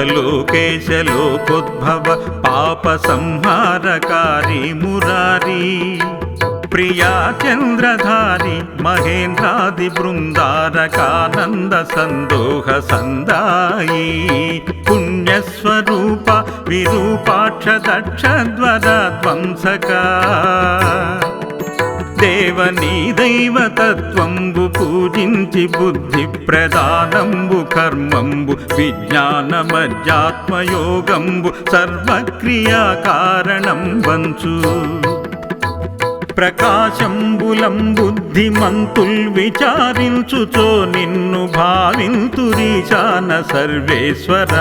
శ్రీకంఠలోకేశలోకోద్భవ పాప సంహారకారి మురారి ప్రియా చంద్రధారి మహేంద్రాది బృందారకానంద సందోహ సందాయి పుణ్యస్వరూప విరూపాక్ష దక్షధ్వర ధ్వంసక దేవనీ దైవతత్వంబు పూజించి బుద్ధి ప్రదానంబు కర్మంబు విజ్ఞానమధ్యాత్మయోగంబు సర్వక్రియా కారణం వంచు ప్రకాశంబులం బుద్ధిమంతుల్ విచారించుచో నిన్ను భావింతురీశాన సర్వేశ్వర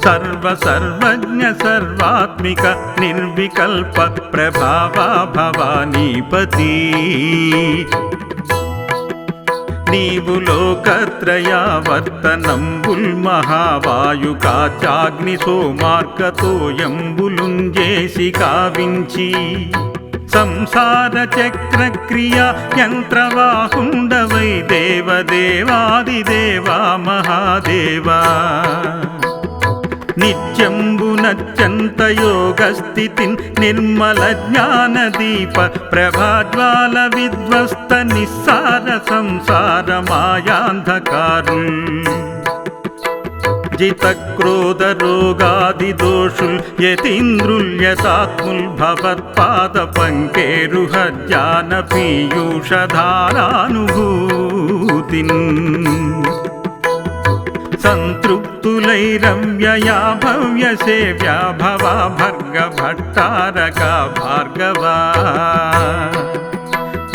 సర్వ సర్వజ్ఞ సర్వాత్మిక నిర్వికల్ప ప్రభావా భవానీపతి నీవు లోకత్రయావర్తనంబుల్ మహావాయుకాచాగ్ని సోమార్గతోయంబులుంజేసి కావించి సంసార చక్రక్రియ యంత్రవాహుండవై దేవదేవాదిదేవా మహాదేవా నిత్యంబునత్యంత యోగస్థితిన్ నిర్మల జ్ఞానదీప ప్రభాజ్వాల విధ్వస్త నిస్సార సంసార మాయాంధకారుల్ జిత క్రోధ రోగాది దోషుల్ యతీంద్రుల్యతాత్ముల్ భవత్పాద పంకేరుహ జ్ఞాన పీయూషధారానుభూతిన్ సంతృప్తులైరవ్యయా భవ్య సేవ్యా భవా భర్గ భట్టారక భార్గవా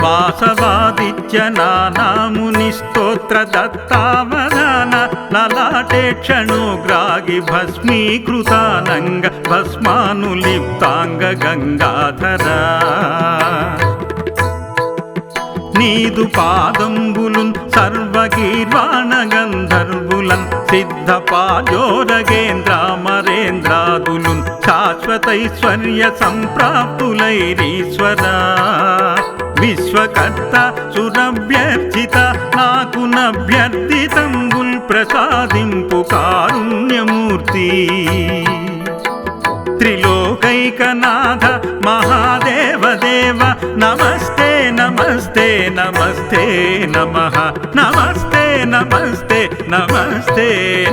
వాసవాదిత్య నానాముని స్తోత్ర దత్తావదాన లలాటే క్షణోగ్రాగి భస్మీకృతానంగ భస్మానులిప్తాంగ గంగాధరా నీదు పాదంబులున్ సర్వగీర్వాణ గంధర్వులన్ సిద్ధ పాజోరగేంద్రామరేంద్రాదులున్ శాశ్వతైశ్వర్య సంప్రాప్తులైరీశ్వర విశ్వకర్త సురభ్యర్చిత నాకు నభ్యర్థితంబుల్ ప్రసాదింపు కారుణ్యమూర్తి త్రిలోకైకనాథ మహాదేవ దేవ నమస్తే నమస్తే నమస్తే నమః నమస్తే నమస్తే నమస్తే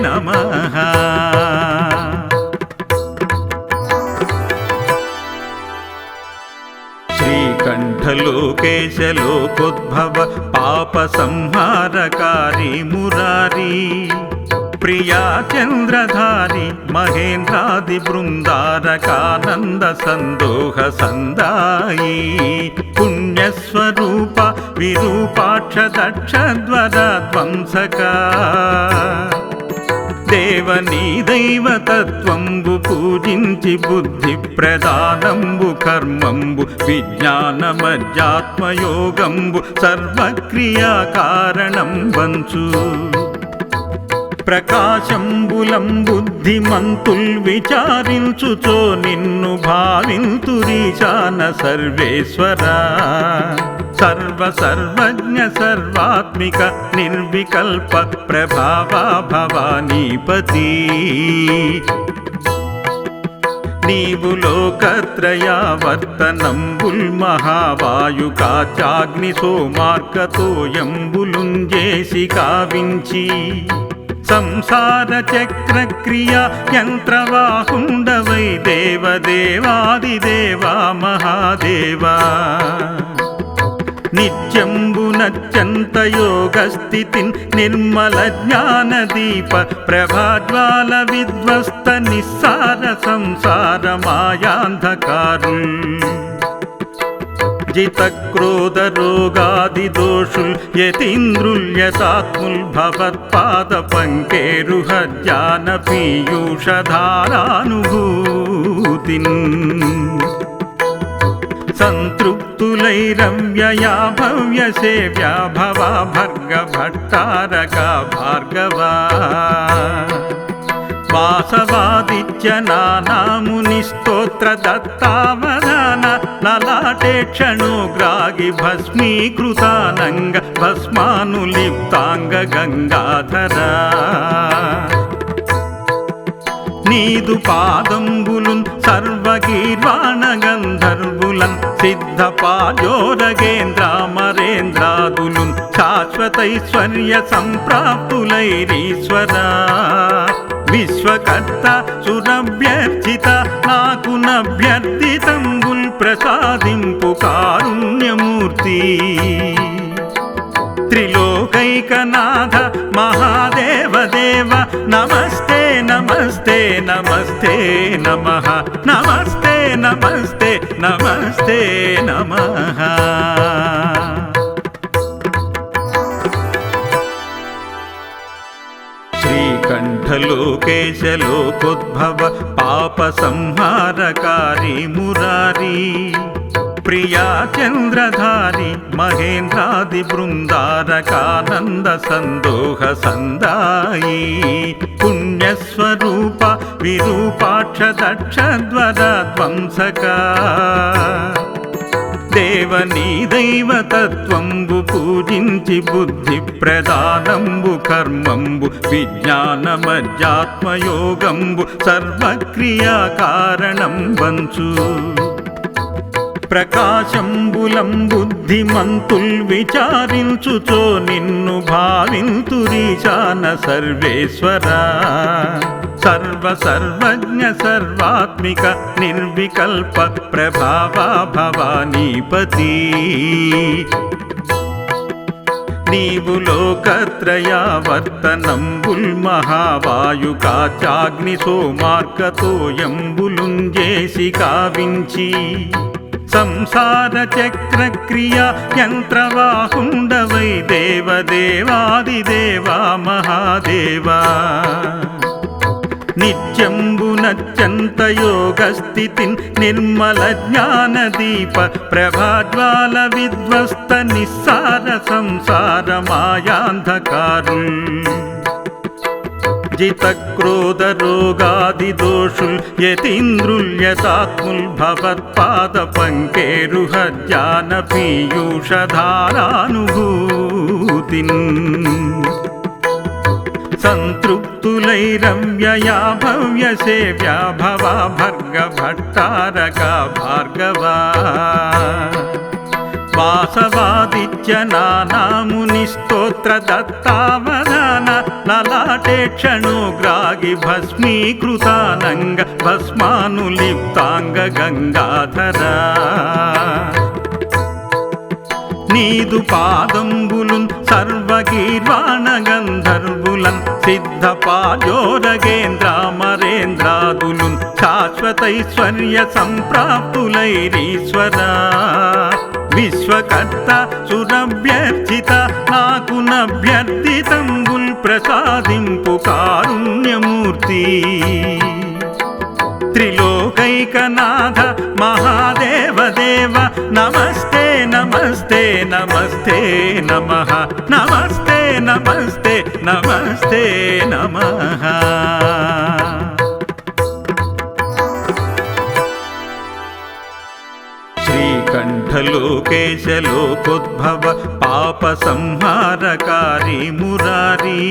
నమః శ్రీకంఠలోకేశలోకోద్భవ పాప సంహారకారి మురారి ప్రియా చంద్రధారి మహేంద్రాది బృందారకానంద సందోహ సందాయి పుణ్యస్వరూప విరూపాక్ష దక్షధ్వర ధ్వంసక దేవనీ దైవతత్వంబు పూజించి బుద్ధి ప్రదానంబు కర్మంబు విజ్ఞానమధ్యాత్మయోగంబు సర్వక్రియా కారణం వంచు ప్రకాశంబులం బుద్ధిమంతుల్ విచారించుచో నిన్ను భావింతురీశాన సర్వేశ్వర సర్వ సర్వజ్ఞ సర్వాత్మిక నిర్వికల్ప ప్రభావా భవానీపతి నీవు లోకత్రయావర్తనంబుల్ మహావాయుకాచాగ్ని సోమార్గతోయంబులుంజేసి కావించి సంసార చక్రక్రియ యంత్రవాహుండవై దేవదేవాదిదేవా మహాదేవా నిత్యంబునత్యంత యోగస్థితిన్ నిర్మల జ్ఞానదీప ప్రభాజ్వాల విధ్వస్త నిస్సార సంసార మాయాంధకారుల్ జిత క్రోధ రోగాది దోషుల్ యతీంద్రుల్యతాత్ముల్ భవత్పాద పంకేరుహ జ్ఞాన పీయూషధారానుభూతిన్ సంతృప్తులైరవ్యయా భవ్య సేవ్యా భవా భర్గ భట్టారక భార్గవా వాసవాదిత్య నానాముని స్తోత్ర దత్తావదాన లలాటే క్షణోగ్రాగి భస్మీకృతానంగ భస్మానులిప్తాంగ గంగాధరా నీదు పాదంబులున్ సర్వగీర్వాణ గంధర్వులన్ సిద్ధపాజోరగేంద్రామరేంద్రాదులున్ శాశ్వతైశ్వర్య సంప్రాప్తులైరీశ్వరా విశ్వకర్త సురభ్యర్చిత నాకు నభ్యర్థితంబుల్ ప్రసాదింపు కారుణ్యమూర్తి త్రిలోకైకనాథ మహాదేవదేవ నమస్తే నమస్తే నమస్తే నమః నమస్తే నమస్తే నమస్తే నమః శ్రీకంఠలోకేశలోకోద్భవ పాప సంహారకారి మురారి ప్రియా చంద్రధారి మహేంద్రాది బృందారకానంద సందోహ సందాయి పుణ్యస్వరూప విరూపాక్ష దక్షద్వర ధ్వంసక దేవనీ దైవతత్వంబు పూజించి బుద్ధి ప్రదానంబు కర్మంబు విజ్ఞానమధ్యాత్మయోగంబు సర్వక్రియా కారణం వంచు ప్రకాశంబులం బుద్ధిమంతుల్ విచారించుచో నిన్ను భావింతురీశాన సర్వేశ్వరా సర్వసర్వజ్ఞ సర్వాత్మిక నిర్వికల్ప ప్రభావా భవానీపతి నీవు లోకత్రయావర్తనంబుల్ మహావాయుకాచాగ్ని సోమార్కతోయంబులుంజేసి కావించి సంసార చక్రక్రియ యంత్రవాహుండవై దేవదేవాదిదేవా మహాదేవా నిత్యంబునత్యంత యోగస్థితిన్ నిర్మల జ్ఞానదీప ప్రభాజ్వాల విధ్వస్త నిస్సార సంసార మాయాంధకారుల్ జితక్రోధ రోగాది దోషుల్ యతీంద్రుల్యతాత్ముల్ భవత్పాద పంకేరుహ జ్ఞాన పీయూషధారానుభూతిన్ సంతృప్తులైరవ్యయా భవ్య సేవ్యా భవా భర్గ భట్టారక భార్గవా వాసవాదిత్య నానాముని స్తోత్ర దత్తావధాన లలాటే క్షణోగ్రాగి భస్మీకృతానంగ భస్మానులిప్తాంగ గంగాధరా నీదు పాదంబులున్ సర్వగీర్వాణ గంధర్వులన్ సిద్ధపాజోరగేంద్రామరేంద్రాదులున్ శాశ్వతైశ్వర్య సంప్రాప్తులైరీశ్వరా విశ్వకర్త సురభ్యర్చిత నాకు నభ్యర్థితంబుల్ ప్రసాదింపు కారుణ్యమూర్తి త్రిలోకైకనాథ మహాదేవదేవ నమస్తే నమస్తే నమస్తే నమః నమస్తే నమస్తే నమస్తే నమః శ్రీకంఠలోకేశలోకోద్భవ పాప సంహారకారి మురారి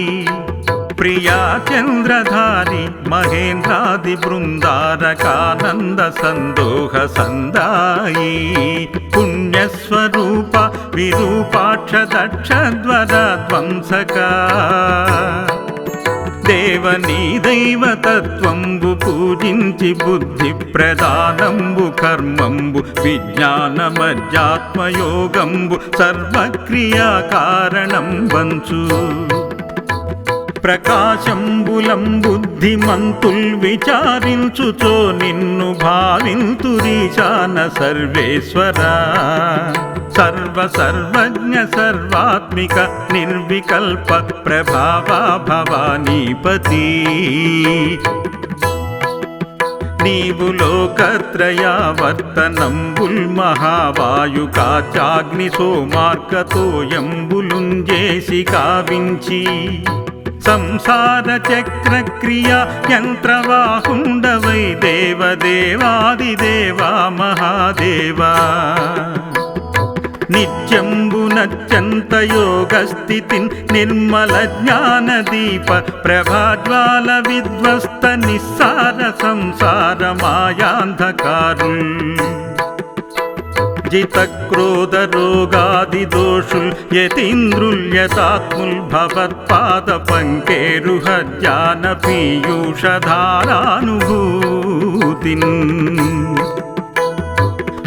ప్రియా చంద్రధారి మహేంద్రాది బృందారకానంద సందోహ సందాయి పుణ్యస్వరూప విరూపాక్ష దక్షద్వర ధ్వంసక దేవనీ దైవతత్వంబు పూజించి బుద్ధి ప్రదానంబు కర్మంబు విజ్ఞానమధ్యాత్మయోగంబు సర్వక్రియా కారణం వంచు ప్రకాశంబులం బుద్ధిమంతుల్ విచారించుచో నిన్ను భావింతురీశాన సర్వేశ్వరా సర్వసర్వజ్ఞ సర్వాత్మిక నిర్వికల్ప ప్రభావా భవానీపతి నీవు లోకత్రయావర్తనంబుల్ మహావాయుకాచాగ్ని సోమార్కతోయంబులుంజేసి కావించి సంసార చక్రక్రియ యంత్రవాహుండవై దేవదేవాదిదేవా మహాదేవా నిత్యంబున నిత్యంబునత్యంత యోగస్థితిన్ నిర్మల జ్ఞానదీప ప్రభాజ్వాల విధ్వస్త నిస్సార సంసార మాయాంధకారుల్ జిత క్రోధ రోగాది దోషుల్ యతీంద్రుల్యతాత్ముల్ భవత్పాద పంకేరుహ జ్ఞాన పీయూషధారానుభూతిన్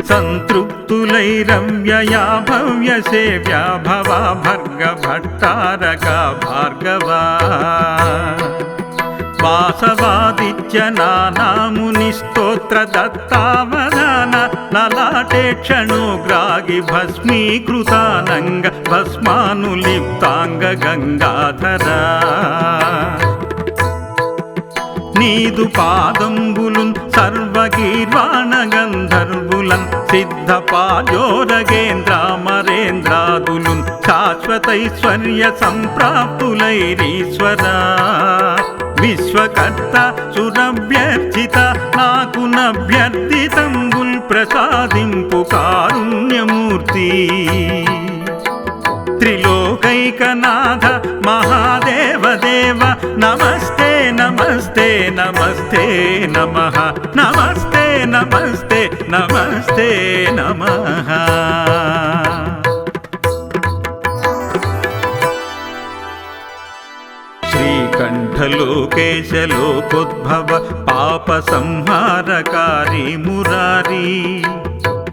సంతృప్తులైరవ్యయా భవ్య సేవ్యా భవా భర్గ భట్టారక భార్గవా వాసవాదిత్య నానాముని స్తోత్ర దత్తావదాన లలాటే క్షణోగ్రాగి భస్మీకృతానంగ భస్మానులిప్తాంగ గంగాధరా నీదు పాదంబులున్ సర్వగీర్వాణ గంధర్వులన్ సిద్ధ పాజోరగేంద్రామరేంద్రాదులున్ శాశ్వతైశ్వర్య సంప్రాప్తులైరీశ్వరా విశ్వకర్త సురభ్యర్చిత నాకు నభ్యర్థితంబుల్ ప్రసాదింపు కారుణ్యమూర్తి త్రిలోకైకనాథ మహాదేవ దేవ నమస్తే నమస్తే నమస్తే నమః నమస్తే నమస్తే నమస్తే నమః శ్రీకంఠలోకేశలోకోద్భవ పాప సంహారకారి మురారి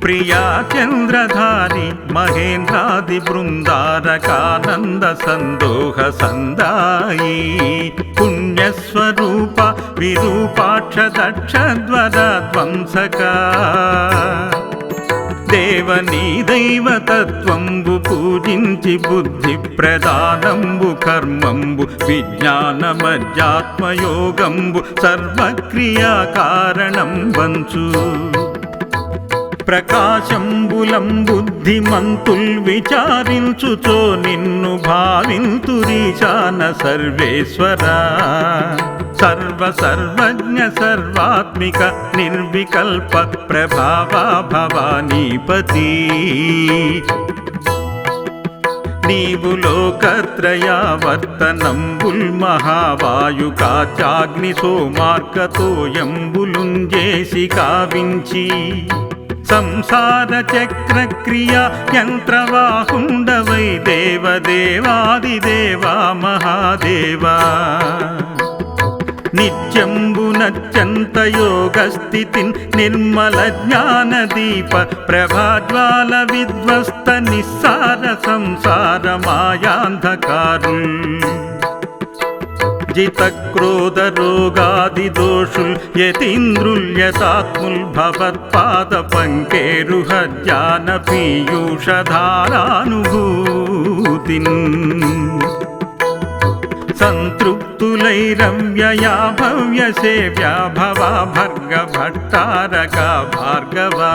ప్రియా చంద్రధారి మహేంద్రాది బృందారకానంద సందోహ సందాయి పుణ్యస్వరూప విరూపాక్ష దక్షద్వర ధ్వంసక దేవనీ దైవతత్వంబు పూజించి బుద్ధి ప్రదానంబు కర్మంబు విజ్ఞానమధ్యాత్మయోగంబు సర్వక్రియా కారణం వంచు ప్రకాశంబులం బుద్ధిమంతుల్ విచారించుచో నిన్ను భావింతురీశాన సర్వేశ్వరా సర్వ సర్వజ్ఞ సర్వాత్మిక నిర్వికల్ప ప్రభావా భవానీపతి నీవు లోకత్రయావర్తనంబుల్ మహావాయుకాచాగ్ని సోమార్గతోయంబులుంజేసి కావించి సంసార చక్రక్రియ యంత్రవాహుండవై దేవదేవాదిదేవా మహాదేవా నిత్యంబునత్యంత యోగస్థితిన్ నిర్మల జ్ఞానదీప ప్రభాజ్వాల విధ్వస్త నిస్సార సంసార మాయాంధకారుల్ జిత క్రోధ రోగాది దోషుల్ యతీంద్రుల్యతాత్ముల్ భవత్పాద పంకేరుహ జ్ఞాన పీయూషధారానుభూతిన్ సంతృప్తులైరవ్యయా భవ్య సేవ్యా భవా భర్గ భట్టారక భార్గవా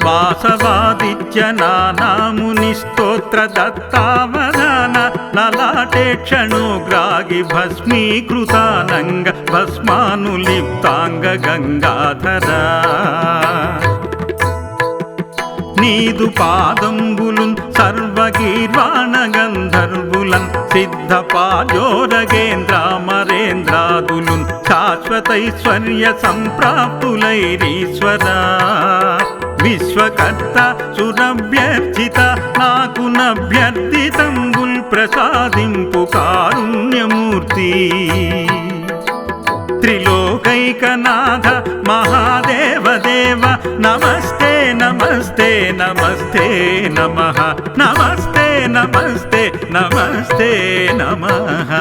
వాసవాదిత్య నానాముని స్తోత్ర దత్తావదాన లలాటే క్షణోగ్రాగి భస్మీకృతానంగ భస్మానులిప్తాంగ గంగాధరా నీదు పాదంబులున్ సర్వగీర్వాణ గంధర్వులన్ సిద్ధ పాజోరగేంద్రామరేంద్రాదులున్ శాశ్వతైశ్వర్య సంప్రాప్తులైరీశ్వరా విశ్వకర్త సురభ్యర్చిత నాకు నభ్యర్థితంబుల్ ప్రసాదింపు కారుణ్యమూర్తి త్రిలోకైకనాథ మహాదేవ దేవ నమస్తే నమస్తే నమస్తే నమః నమస్తే నమస్తే నమస్తే నమః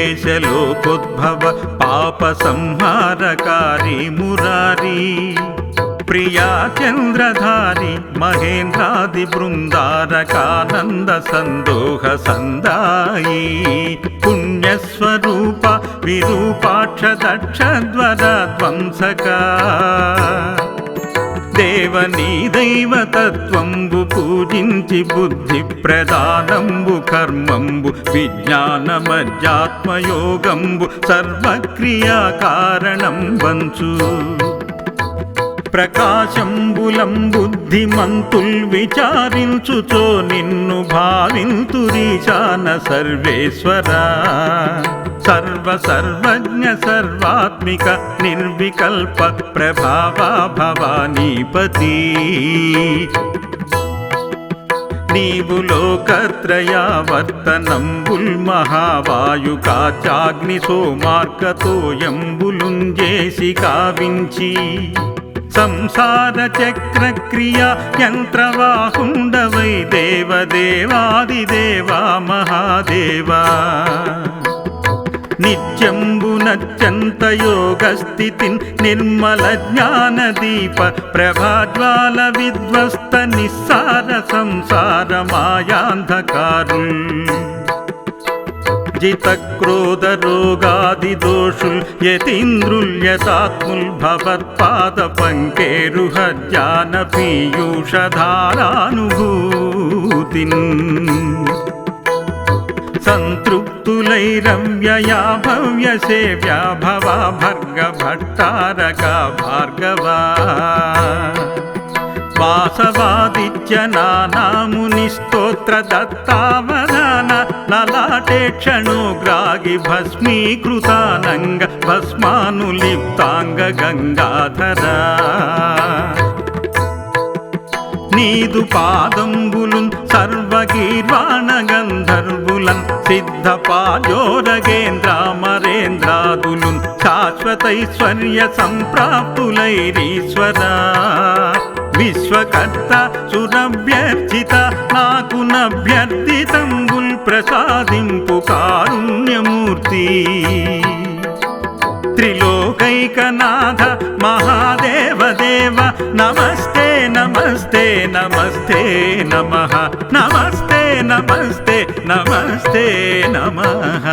శ్రీకంఠలోకేశలోకోద్భవ పాప సంహారకారి మురారి ప్రియా చంద్రధారి మహేంద్రాది బృందారకానంద సందోహ సందాయి పుణ్యస్వరూప విరూపాక్ష దక్షద్వర ధ్వంసక దేవనీ దైవతత్వంబు పూజించి బుద్ధి ప్రదానంబు కర్మంబు విజ్ఞానమధ్యాత్మయోగంబు సర్వక్రియా కారణం వంచు ప్రకాశంబులం బుద్ధిమంతుల్ విచారించుచో నిన్ను భావింతురీశాన సర్వేశ్వరా సర్వ సర్వజ్ఞ సర్వాత్మిక నిర్వికల్ప ప్రభావా భవానీపతి నీవు లోకత్రయావర్తనంబుల్ మహావాయుకాచాగ్ని సోమార్గతోయంబులుంజేసి కావించి సంసార చక్రక్రియ యంత్రవాహుండవై దేవదేవాదిదేవా మహాదేవా నిత్యంబునత్యంత యోగస్థితిన్ నిర్మల జ్ఞానదీప ప్రభాజ్వాల విధ్వస్త నిస్సార సంసార మాయాంధకారుల్ జిత క్రోధ రోగాది దోషుల్ యతీంద్రుల్యతాత్ముల్ భవత్పాద పంకేరుహ జ్ఞాన పీయూషధారానుభూతిన్ సంతృప్తులైరవ్యయా భవ్య సేవ్యా భవా భర్గ భట్టారక భార్గవా వాసవాదిత్య నానాముని స్తోత్ర దత్తావధాన లలాటే క్షణోగ్రాగి భస్మీకృతానంగ భస్మానులిప్తాంగ గంగాధరా నీదు పాదంబులున్ సర్వగీర్వాణ గంధర్వులన్ సిద్ధ పాజోరగేంద్రామరేంద్రాదులున్ శాశ్వతైశ్వర్య సంప్రాప్తులైరీశ్వరా విశ్వకర్త సురభ్యర్చిత నాకు నభ్యర్థితంబుల్ ప్రసాదింపు కారుణ్యమూర్తి త్రిలోకైకనాథ మహాదేవదేవ నమస్తే నమస్తే నమస్తే నమః నమస్తే నమస్తే నమస్తే నమః